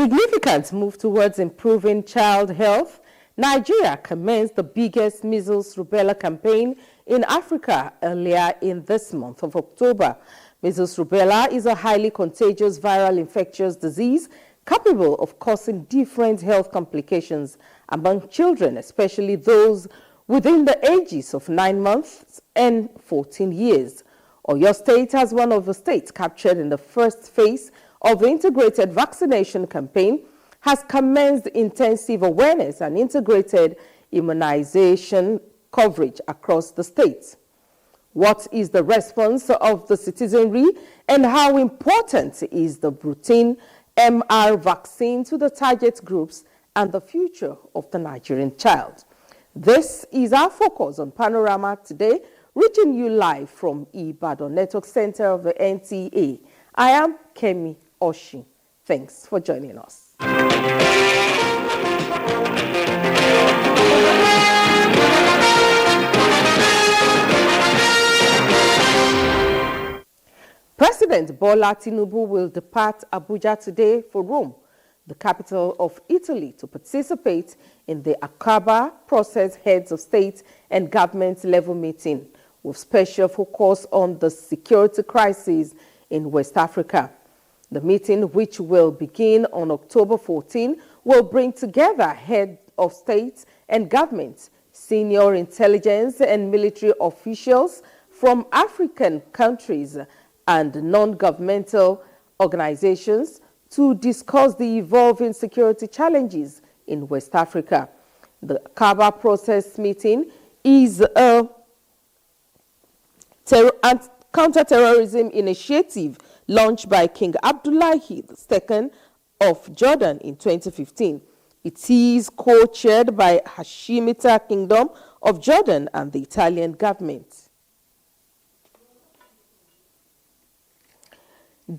significant move towards improving child health, Nigeria commenced the biggest measles rubella campaign in Africa earlier in this month of October. Measles rubella is a highly contagious viral infectious disease capable of causing different health complications among children, especially those within the ages of 9 months and 14 years. Oyo State has one of the states captured in the first phase of the integrated vaccination campaign, has commenced intensive awareness and integrated immunization coverage across the state. What is the response of the citizenry and how important is the routine MR vaccine to the target groups and the future of the Nigerian child? This is our focus on Panorama today, reaching you live from Ibadan Network Center of the NTA. I am Kemi Oshi. Thanks for joining us. President Bola Tinubu will depart Abuja today for Rome, the capital of Italy, to participate in the Akaba Process Heads of State and Government level meeting, with special focus on the security crisis in West Africa. The meeting, which will begin on October 14, will bring together heads of state and government, senior intelligence and military officials from African countries and non-governmental organizations to discuss the evolving security challenges in West Africa. The Akaba Process meeting is a counter-terrorism initiative launched by King Abdullahi II of Jordan in 2015. It is co-chaired by Hashemite Kingdom of Jordan and the Italian government.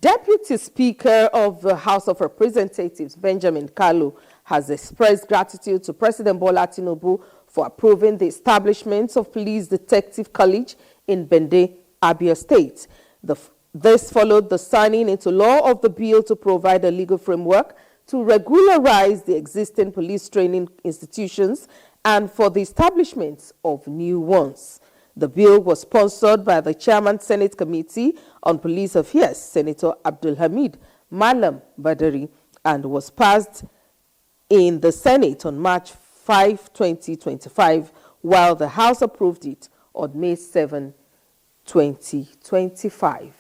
Deputy Speaker of the House of Representatives, Benjamin Kalu, has expressed gratitude to President Bola Tinubu for approving the establishment of Police Detective College in Bende, Abia State. This followed the signing into law of the bill to provide a legal framework to regularize the existing police training institutions and for the establishment of new ones. The bill was sponsored by the Chairman Senate Committee on Police Affairs, Senator Abdul Hamid Malam Badari, and was passed in the Senate on March 5, 2025, while the House approved it on May 7, 2025.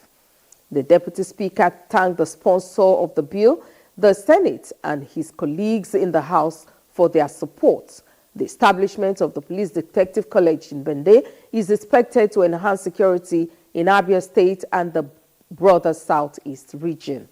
The Deputy Speaker thanked the sponsor of the bill, the Senate, and his colleagues in the House for their support. The establishment of the Police Detective College in Bende is expected to enhance security in Abia State and the broader Southeast region.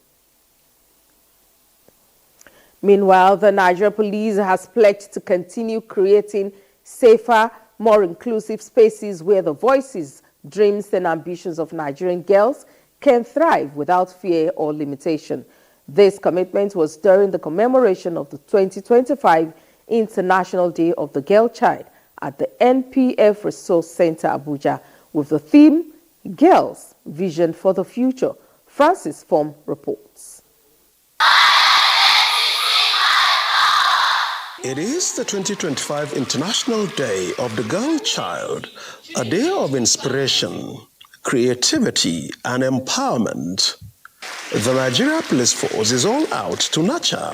Meanwhile, the Nigerian police has pledged to continue creating safer, more inclusive spaces where the voices, dreams, and ambitions of Nigerian girls can thrive without fear or limitation. This commitment was during the commemoration of the 2025 International Day of the Girl Child at the NPF Resource Center, Abuja, with the theme, Girls, Vision for the Future. Francis Form reports. It is the 2025 International Day of the Girl Child, a day of inspiration, creativity, and empowerment. The Nigeria Police Force is all out to nurture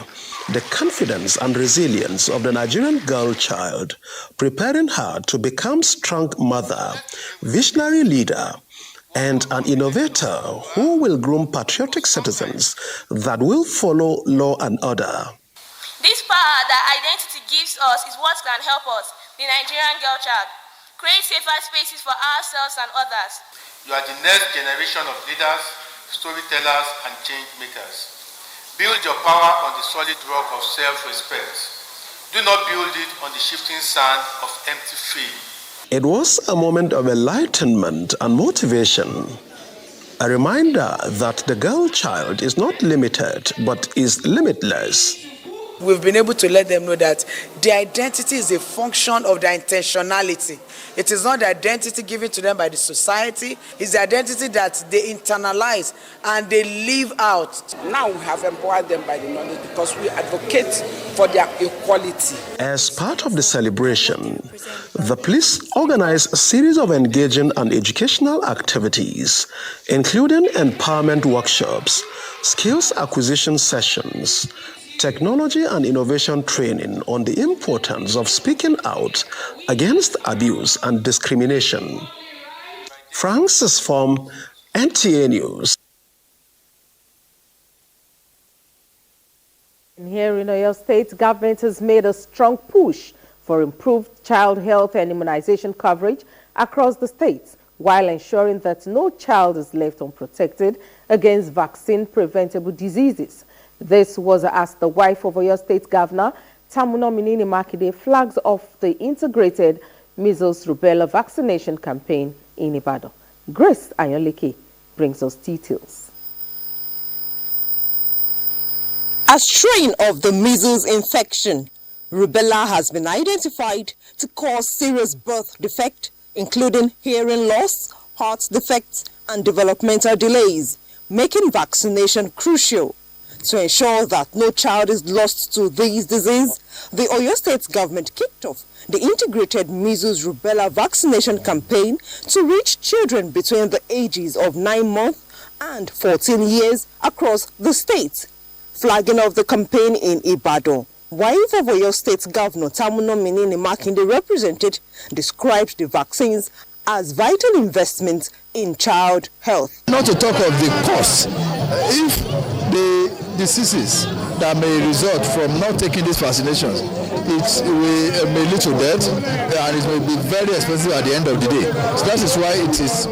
the confidence and resilience of the Nigerian girl child, preparing her to become strong mother, visionary leader, and an innovator who will groom patriotic citizens that will follow law and order. This power that identity gives us is what can help us, the Nigerian girl child, create safer spaces for ourselves and others. You are the next generation of leaders, storytellers, and change makers. Build your power on the solid rock of self-respect. Do not build it on the shifting sand of empty fame. It was a moment of enlightenment and motivation. A reminder that the girl child is not limited, but is limitless. We've been able to let them know that their identity is a function of their intentionality. It is not the identity given to them by the society, it's the identity that they internalize and they live out. Now we have empowered them by the knowledge because we advocate for their equality. As part of the celebration, the police organized a series of engaging and educational activities, including empowerment workshops, skills acquisition sessions, technology and innovation training on the importance of speaking out against abuse and discrimination. Francis from NTA News. Here in Oyo State, government has made a strong push for improved child health and immunization coverage across the state, while ensuring that no child is left unprotected against vaccine-preventable diseases. This was as the wife of Oyo State Governor Tamuno Minini Makinde flags off the integrated measles rubella vaccination campaign in Ibadan. Grace Ayoleke brings us details. A strain of the measles infection, rubella has been identified to cause serious birth defect, including hearing loss, heart defects, and developmental delays, making vaccination crucial. To ensure that no child is lost to this disease, the Oyo State government kicked off the integrated measles rubella vaccination campaign to reach children between the ages of 9 months and 14 years across the state. Flagging off the campaign in Ibadan, wife of Oyo State Governor Tamuno Minini Makinde represented described the vaccines as vital investments in child health. Not to talk of the cost. If the diseases that may result from not taking these vaccinations, it may lead to death, and it may be very expensive at the end of the day. So that is why it is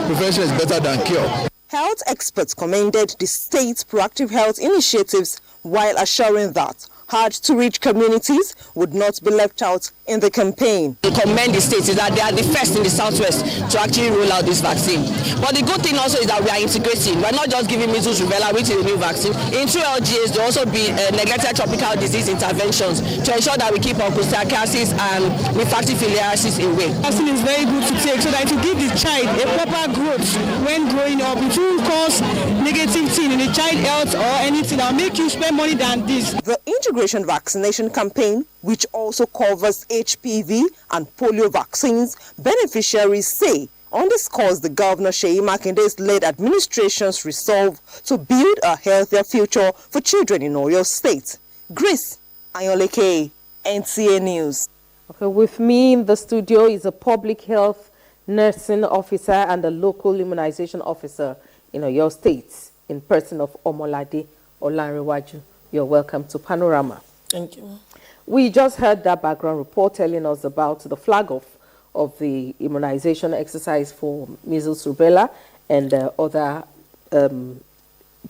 prevention is better than cure. Health experts commended the state's proactive health initiatives while assuring that hard-to-reach communities would not be left out in the campaign. To commend the states is that they are the first in the southwest to actually roll out this vaccine. But the good thing also is that we are integrating. We are not just giving measles rubella, which is a new vaccine. In 2 LGAs, there will also be neglected tropical disease interventions to ensure that we keep our costochindritis and refractive filariasis away. Vaccine is very good to take so that it will give the child a proper growth when growing up. It will cause negative thing in the child health or anything that will make you spend money than this. The integration vaccination campaign, which also covers HPV and polio vaccines, beneficiaries say underscores the Governor Seyi Makinde's led administration's resolve to build a healthier future for children in Oyo State. Grace Ayoleke, NTA News. Okay, with me in the studio is a public health nursing officer and a local immunization officer in Oyo State, in person of Omolade Olanrewaju. You're welcome to Panorama. Thank you. We just heard that background report telling us about the flag off of the immunization exercise for measles, rubella, and other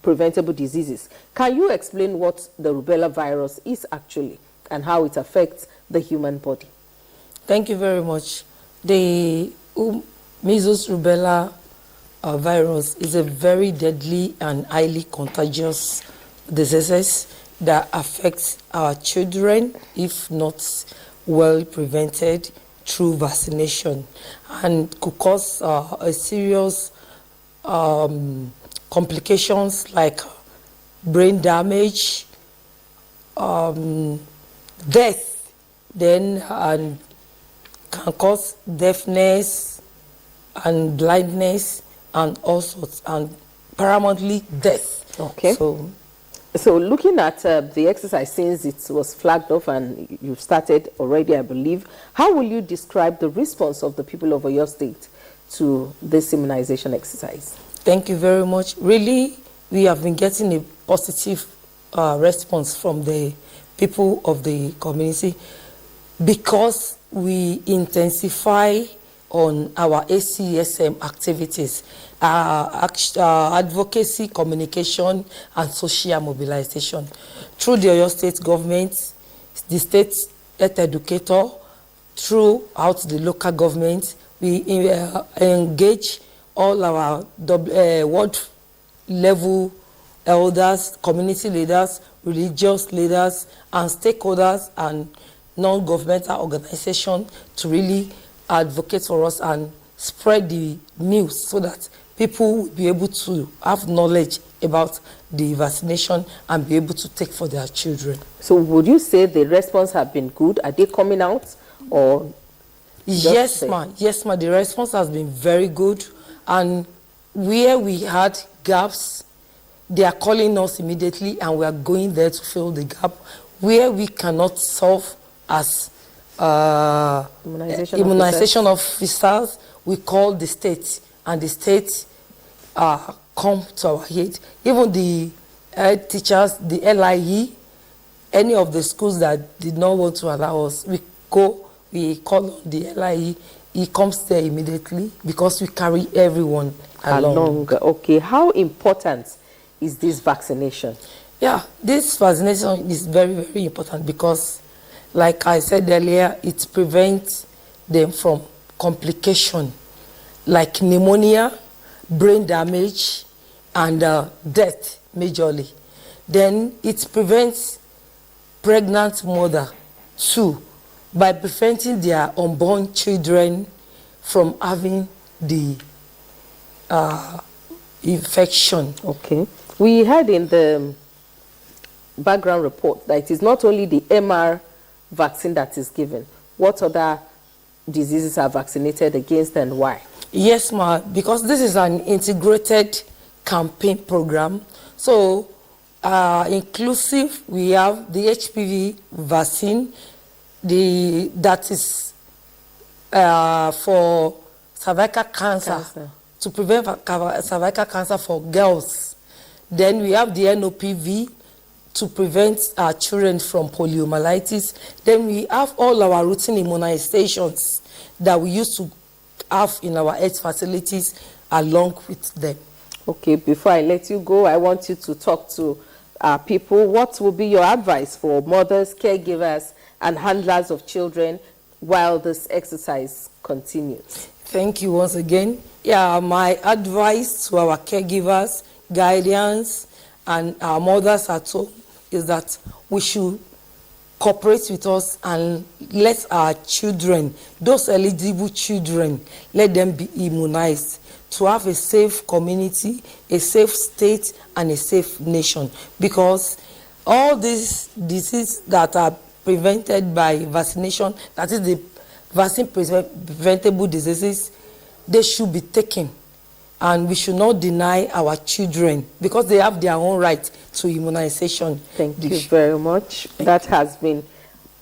preventable diseases. Can you explain what the rubella virus is actually and how it affects the human body? Thank you very much. The measles, rubella virus is a very deadly and highly contagious disease that affects our children if not well prevented through vaccination, and could cause a serious complications like brain damage, death, and can cause deafness and blindness and all sorts, and paramountly death. Okay. So looking at the exercise, since it was flagged off and you've started already, I believe, how will you describe the response of the people of Oyo State to this immunization exercise? Thank you very much. Really, we have been getting a positive response from the people of the community because we intensify on our ACSM activities, advocacy, communication, and social mobilization. Through the Oyo State government, the state health educator, throughout the local government, we engage all our world level elders, community leaders, religious leaders, and stakeholders and non-governmental organizations to really advocate for us and spread the news so that people will be able to have knowledge about the vaccination and be able to take for their children. So would you say the response have been good? Are they coming out or? Yes, ma'am. Yes, ma'am. The response has been very good. And where we had gaps, they are calling us immediately and we are going there to fill the gap. Where we cannot solve as immunization officers, we call the state, and the state come to our aid. Even the teachers, the LIE, any of the schools that did not want to allow us, we call on the LIE, he comes there immediately because we carry everyone along. Okay, how important is this vaccination? Yeah, this vaccination is very, very important because, like I said earlier, it prevents them from complication like pneumonia, brain damage, and death majorly. Then it prevents pregnant mother too by preventing their unborn children from having the infection. Okay. We heard in the background report that it is not only the MR vaccine that is given. What other diseases are vaccinated against and why? Yes, ma, because this is an integrated campaign program. So inclusive, we have the HPV vaccine, that is for cervical cancer, to prevent cervical cancer for girls. Then we have the NOPV to prevent our children from poliomyelitis. Then we have all our routine immunizations that we used to have in our health facilities along with them. Okay, before I let you go, I want you to talk to people. What will be your advice for mothers, caregivers, and handlers of children while this exercise continues? Thank you once again. Yeah, my advice to our caregivers, guardians, and our mothers at home is that we should cooperate with us and let our children, those eligible children, let them be immunized to have a safe community, a safe state, and a safe nation. Because all these diseases that are prevented by vaccination, that is the vaccine preventable diseases, they should be taken. And we should not deny our children because they have their own right to immunization. Thank you very much. That has been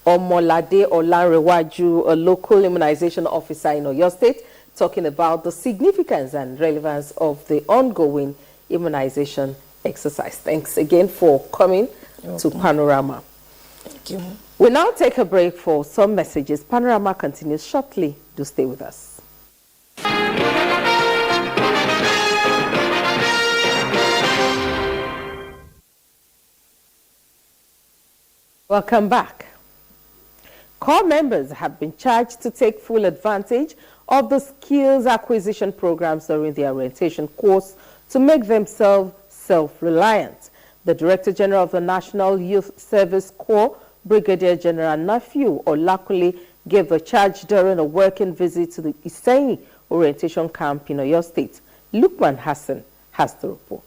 Omolade Olanrewaju, a local immunization officer in Oyo State, talking about the significance and relevance of the ongoing immunization exercise. Thanks again for coming to Panorama. Thank you. We'll now take a break for some messages. Panorama continues shortly. Do stay with us. Welcome back. Corps members have been charged to take full advantage of the skills acquisition programs during their orientation course to make themselves self-reliant. The Director General of the National Youth Service Corps, Brigadier General Nafiu Olakule, gave the charge during a working visit to the Isenyi orientation camp in Oyo State. Lukman Hassan has the report.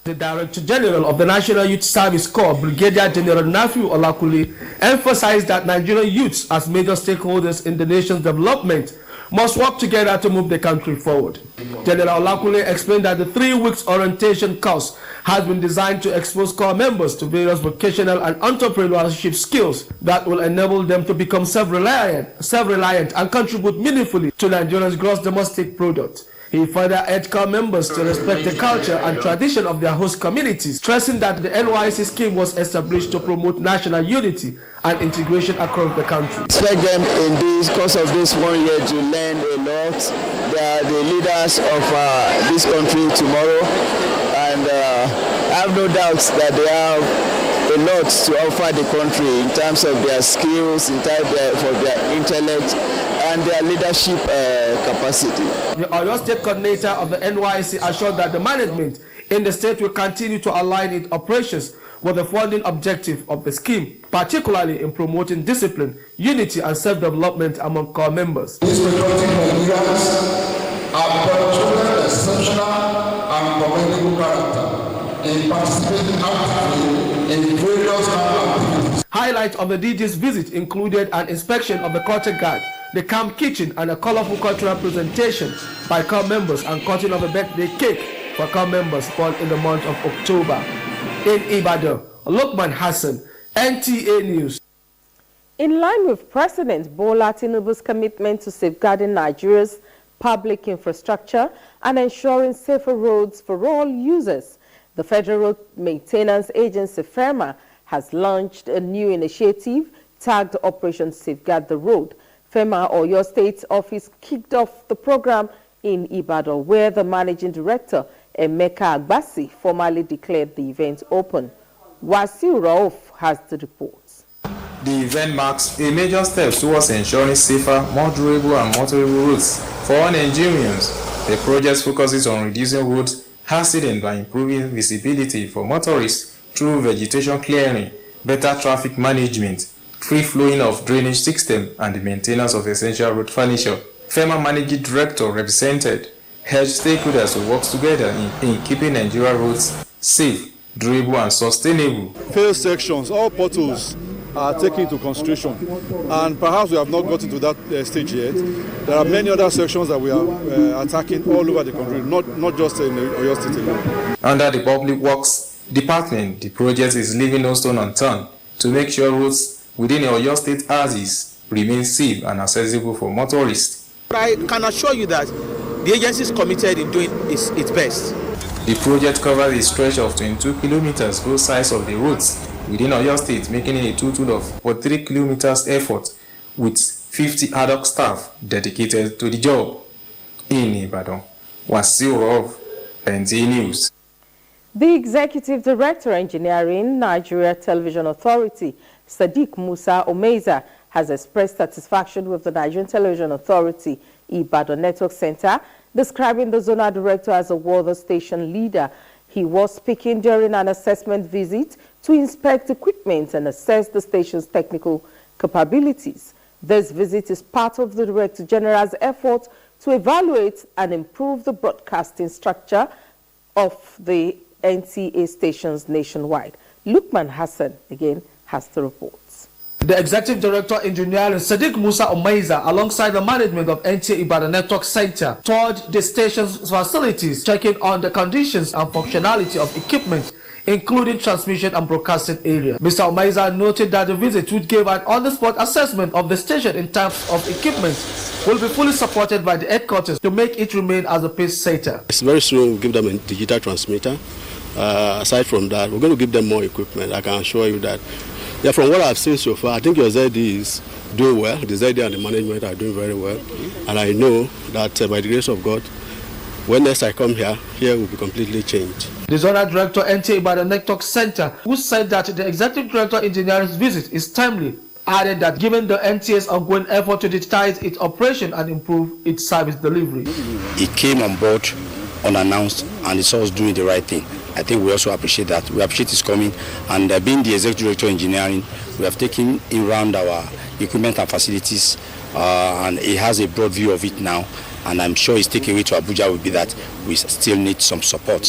The Director General of the National Youth Service Corps, Brigadier General Nafiu Olakule, emphasized that Nigerian youths, as major stakeholders in the nation's development, must work together to move the country forward. General Olakule explained that the 3 weeks orientation course has been designed to expose corps members to various vocational and entrepreneurship skills that will enable them to become self-reliant and contribute meaningfully to Nigeria's gross domestic product. He further urged corps members to respect the culture and tradition of their host communities, stressing that the NYC scheme was established to promote national unity and integration across the country. Expect them in this course of this 1 year to learn a lot. They are the leaders of this country tomorrow, and I have no doubts that they have a lot to offer the country in terms of their skills, in terms of their intellect, and their leadership capacity. The Oyo State coordinator of the NYSC assured that the management in the state will continue to align its operations with the funding objective of the scheme, particularly in promoting discipline, unity, and self-development among core members. These patriotic Nigerians have demonstrated exceptional and commendable character in participating actively in various activities. Highlights of the DG's visit included an inspection of the culture guard, the camp kitchen, and a colorful cultural presentation by core members and cutting of a birthday cake for core members born in the month of October. In Ibadan, Lukman Hassan, NTA News. In line with President Bola Tinubu's commitment to safeguarding Nigeria's public infrastructure and ensuring safer roads for all users, the Federal Road Maintenance Agency, FEMA, has launched a new initiative tagged Operation Safeguard the Road. FEMA Oyo State Office kicked off the program in Ibadan, where the Managing Director, Emeka Agbasi, formally declared the event open. Wasiu Rauf has the reports. The event marks a major step towards ensuring safer, more durable and motorable roads for all Nigerians. The project focuses on reducing road accidents by improving visibility for motorists through vegetation clearing, better traffic management, free flowing of drainage system, and the maintenance of essential road furniture. FEMA Managing Director represented urged stakeholders to work together in keeping Nigeria roads safe, durable and sustainable. Failed sections, all potholes are taken into consideration, and perhaps we have not gotten to that stage yet. There are many other sections that we are attacking all over the country, not just in Oyo State alone. Under the Public Works Department, the project is leaving no stone unturned to make sure roads within Oyo State axis remain safe and accessible for motorists. I can assure you that the agency is committed in doing its best. The project covers a stretch of 22 kilometers both sides of the roads within Oyo State, making it a total of 43 kilometers effort with 50 ad hoc staff dedicated to the job. In Ibadan, Wasiu Rauf, NTA News. The Executive Director, Engineering, Nigeria Television Authority, Sadiq Musa Omeiza, has expressed satisfaction with the Nigerian Television Authority Ibadan Network Center, describing the zonal director as a worthy station leader. He was speaking during an assessment visit to inspect equipment and assess the station's technical capabilities. This visit is part of the Director General's effort to evaluate and improve the broadcasting structure of the NTA stations nationwide. Lukman Hassan again has the reports. The Executive Director Engineering, Sadiq Musa Omeiza, alongside the management of NTA Ibadan Network Center, toured the station's facilities, checking on the conditions and functionality of equipment, including transmission and broadcasting area. Mr. Omeiza noted that the visit would give an on-the-spot assessment of the station in terms of equipment will be fully supported by the headquarters to make it remain as a pace setter. It's very soon we'll give them a digital transmitter. Aside from that, we're going to give them more equipment. I can assure you that. Yeah, from what I've seen so far, I think your ZD is doing well. The ZD and the management are doing very well. And I know that by the grace of God, when next I come here will be completely changed. The Zonal Director, NTA Ibadan Network Center, who said that the Executive Director Engineering's visit is timely, added that given the NTA's ongoing effort to digitize its operation and improve its service delivery. He came on board unannounced and he saw us doing the right thing. I think we also appreciate that. We appreciate his coming, and being the Executive Director of Engineering, we have taken him around our equipment and facilities, and he has a broad view of it now, and I'm sure his takeaway to Abuja will be that we still need some support.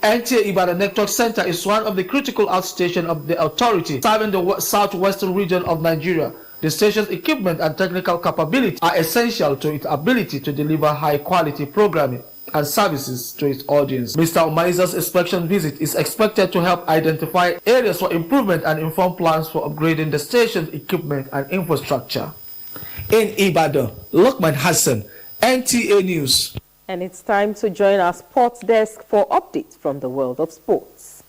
NTA Ibadan Network Center is one of the critical outstations of the authority, serving the southwestern region of Nigeria. The station's equipment and technical capability are essential to its ability to deliver high-quality programming and services to its audience. Mr. Omeiza's inspection visit is expected to help identify areas for improvement and inform plans for upgrading the station's equipment and infrastructure. In Ibadan, Lukman Hassan, NTA News. And it's time to join our sports desk for updates from the world of sports.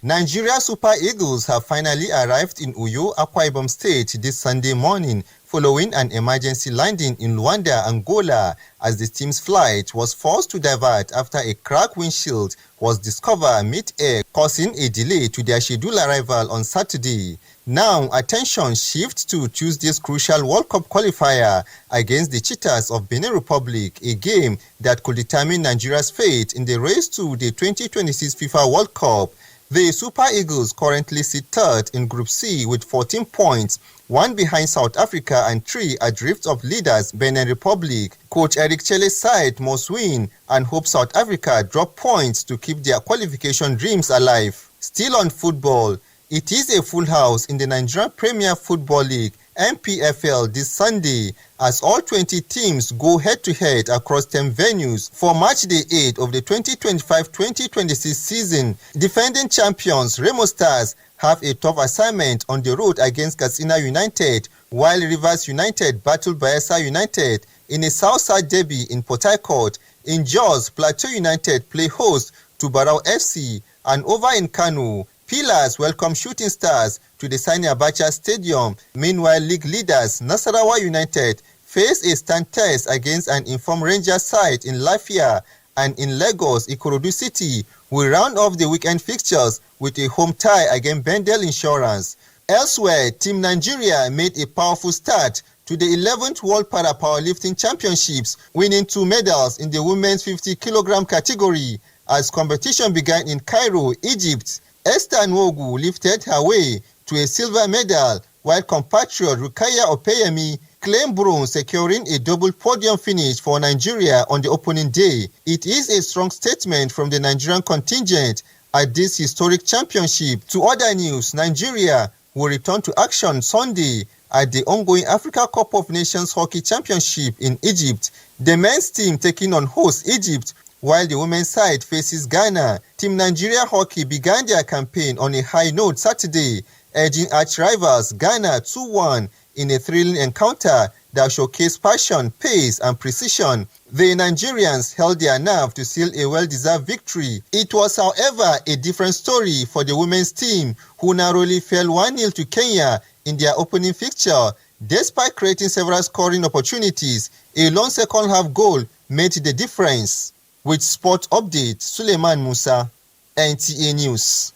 Nigeria Super Eagles have finally arrived in Uyo, Akwa Ibom State this Sunday morning, following an emergency landing in Luanda, Angola, as the team's flight was forced to divert after a cracked windshield was discovered mid-air, causing a delay to their scheduled arrival on Saturday. Now, attention shifts to Tuesday's crucial World Cup qualifier against the Cheetahs of Benin Republic, a game that could determine Nigeria's fate in the race to the 2026 FIFA World Cup. The Super Eagles currently sit third in Group C with 14 points, one behind South Africa and three adrift of leaders Benin Republic. Coach Eric Chele's side must win and hope South Africa drop points to keep their qualification dreams alive. Still on football, it is a full house in the Nigerian Premier Football League (NPFL) this Sunday as all 20 teams go head-to-head across 10 venues for match day 8 of the 2025-2026 season. Defending champions Remo Stars have a tough assignment on the road against Katsina United, while Rivers United battle Bayelsa United in a South-South derby in Port Harcourt. In Jos, Plateau United play host to Barau FC, and over in Kano, Pillars welcome Shooting Stars to the Sani Abacha Stadium. Meanwhile, league leaders Nasarawa United face a stand test against an informed Rangers side in Lafia, and in Lagos, Ikorodu City will round off the weekend fixtures with a home tie against Bendel Insurance. Elsewhere, Team Nigeria made a powerful start to the 11th World Para Powerlifting Championships, winning 2 medals in the women's 50-kilogram category. As competition began in Cairo, Egypt, Esther Nwogu lifted her way to a silver medal, while compatriot Rukaya Opeyemi claimed bronze, securing a double podium finish for Nigeria on the opening day. It is a strong statement from the Nigerian contingent at this historic championship. To other news, Nigeria will return to action Sunday at the ongoing Africa Cup of Nations Hockey Championship in Egypt. The men's team taking on host Egypt, while the women's side faces Ghana. Team Nigeria Hockey began their campaign on a high note Saturday, edging arch rivals Ghana 2-1 in a thrilling encounter that showcased passion, pace, and precision. The Nigerians held their nerve to seal a well-deserved victory. It was, however, a different story for the women's team, who narrowly fell 1-0 to Kenya in their opening fixture. Despite creating several scoring opportunities, a lone second-half goal made the difference. With sport update, Suleiman Musa, NTA News.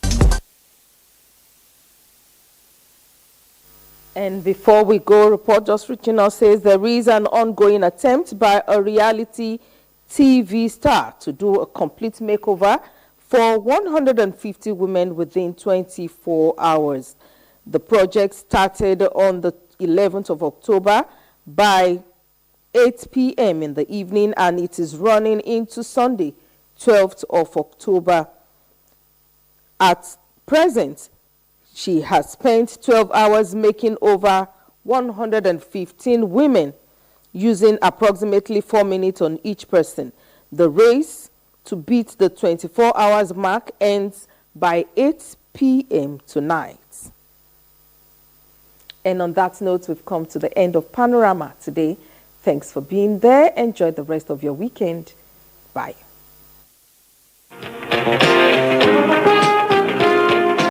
And before we go, report just reaching us says there is an ongoing attempt by a reality TV star to do a complete makeover for 150 women within 24 hours. The project started on the 11th of October by 8 p.m. in the evening, and it is running into Sunday, 12th of October. At present, she has spent 12 hours making over 115 women, using approximately 4 minutes on each person. The race to beat the 24 hours mark ends by 8 p.m. tonight. And on that note, we've come to the end of Panorama today. Thanks for being there. Enjoy the rest of your weekend. Bye.